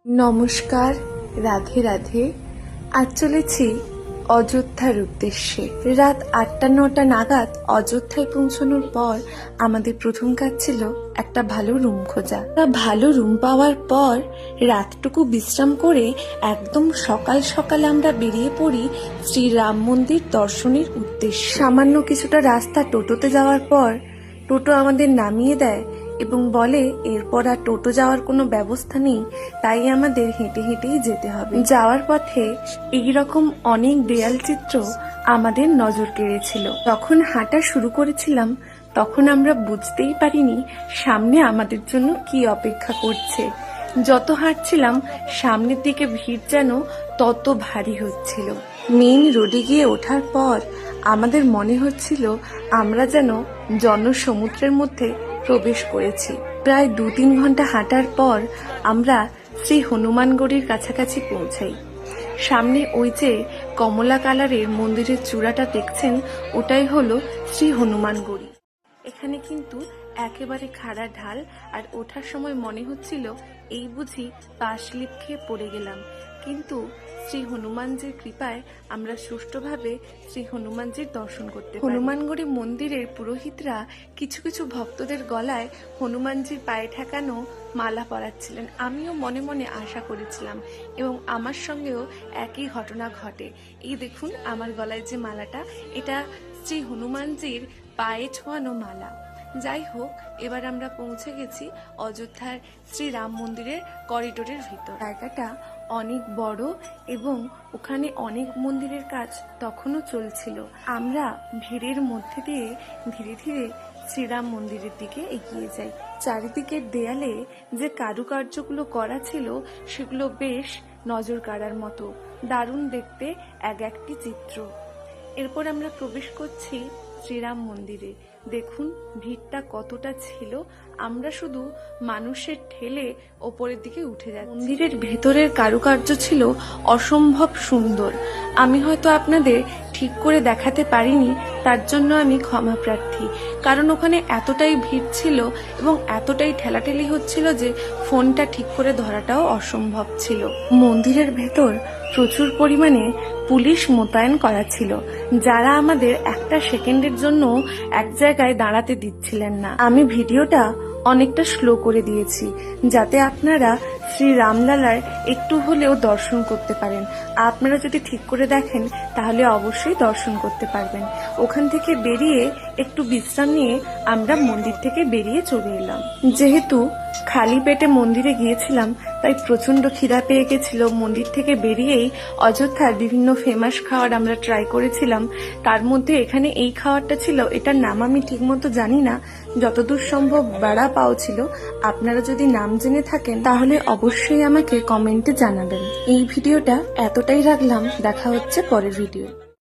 নমস্কার, রাধে রাধে। আজ চলেছি অযোধ্যার উদ্দেশ্যে। রাত 8টা-9টা নাগাদ অযোধ্যায় পৌঁছানোর পর আমাদের প্রথম কাজ ছিল একটা ভালো রুম খোঁজা। ভালো রুম পাওয়ার পর রাতটুকু বিশ্রাম করে একদম সকাল সকাল আমরা বেরিয়ে পড়ি শ্রীরাম মন্দির দর্শনের উদ্দেশ্যে। সামান্য কিছুটা রাস্তা টোটোতে যাওয়ার পর টোটো আমাদের নামিয়ে দেয় এবং বলে এরপর আর টোটো যাওয়ার কোনো ব্যবস্থা নেই, তাই আমাদের হেঁটে হেঁটেই যেতে হবে। যাওয়ার পথে এইরকম অনেক দেয়াল চিত্র আমাদের নজর কেড়েছিল। যখন হাঁটা শুরু করেছিলাম তখন আমরা বুঝতেই পারিনি সামনে আমাদের জন্য কি অপেক্ষা করছে। যত হাঁটছিলাম সামনের দিকে ভিড় যেন তত ভারী হচ্ছিল। মেইন রোডে গিয়ে ওঠার পর আমাদের মনে হচ্ছিল আমরা যেন জনসমুদ্রের মধ্যে প্রবেশ করেছি। প্রায় 2-3 ঘন্টা হাঁটার পর আমরা শ্রী হনুমানগড়ির কাছাকাছি পৌঁছাই। সামনে ওই যে কমলা কালারের মন্দিরের চূড়াটা দেখছেন, ওটাই হলো শ্রী হনুমানগড়ি। এখানে কিন্তু একেবারে খাড়া ঢাল, আর ওঠার সময় মনে হচ্ছিল এই বুঝি পা স্লিপ খেয়ে পড়ে গেলাম। কিন্তু শ্রী হনুমানজির কৃপায় আমরা সুষ্ঠুভাবে শ্রী হনুমানজির দর্শন করতে পারি। হনুমানগড়ি মন্দিরের পুরোহিতরা কিছু কিছু ভক্তদের গলায় হনুমানজির পায়ে ঠেকানো মালা পরাচ্ছিলেন। আমিও মনে মনে আশা করেছিলাম এবং আমার সঙ্গেও একই ঘটনা ঘটে। এই দেখুন আমার গলায় যে মালাটা, এটা শ্রী হনুমানজির পায়ে ছোঁয়ানো মালা। যাই হোক, এবার আমরা পৌঁছে গেছি অযোধ্যার শ্রীরাম মন্দিরের করিডোরের ভিতর। জায়গাটা অনেক বড় এবং ওখানে অনেক মন্দিরের কাজ তখনও চলছিল। আমরা ভিড়ের মধ্যে দিয়ে ধীরে ধীরে শ্রীরাম মন্দিরের দিকে এগিয়ে যাই। চারিদিকের দেয়ালে যে কারুকার্যগুলো করা ছিল সেগুলো বেশ নজর কাড়ার মতো, দারুণ দেখতে এক একটি চিত্র। এরপর আমরা প্রবেশ করছি শ্রীরাম মন্দিরে। দেখুন ভিড়টা কতটা ছিল, আমরা শুধু মানুষের ঠেলে ওপরের দিকে উঠে যাচ্ছি। মন্দিরের ভেতরের কারুকার্য ছিল অসম্ভব সুন্দর। আমি হয়তো আপনাদের ঠিক করে দেখাতে পারিনি, তার জন্য আমি ক্ষমা প্রার্থী। কারণ ওখানে এতটাই ভিড় ছিল এবং এতটাই ঠেলাঠেলি হচ্ছিল যে ফোনটা ঠিক করে ধরাটাও অসম্ভব ছিল। মন্দিরের ভেতর প্রচুর পরিমাণে পুলিশ মোতায়েন করা ছিল, যারা আমাদের একটা সেকেন্ডের জন্য এক জায়গায় দাঁড়াতে দিচ্ছিলেন না। আমি ভিডিওটা অনেকটা স্লো করে দিয়েছি যাতে আপনারা শ্রী রামলালার একটু হলেও দর্শন করতে পারেন। আপনারা যদি ঠিক করে দেখেন তাহলে অবশ্যই দর্শন করতে পারবেন। ওখান থেকে বেরিয়ে একটু বিশ্রাম নিয়ে আমরা মন্দির থেকে বেরিয়ে চলে এলাম। যেহেতু খালি পেটে মন্দিরে গিয়েছিলাম তাই প্রচন্ড খিদা পেয়ে গেছিল। মন্দির থেকে বেরিয়েই অযোধ্যার বিভিন্ন ফেমাস খাবার আমরা ট্রাই করেছিলাম। তার মধ্যে এখানে এই খাবারটা ছিল, এটার নাম আমি ঠিক মতো জানি না, যতদূর সম্ভব বড়া পাও ছিল। আপনারা যদি নাম জেনে থাকেন তাহলে অবশ্যই আমাকে কমেন্টে জানাবেন। এই ভিডিওটা এতটাই রাখলাম, দেখা হচ্ছে পরের ভিডিও।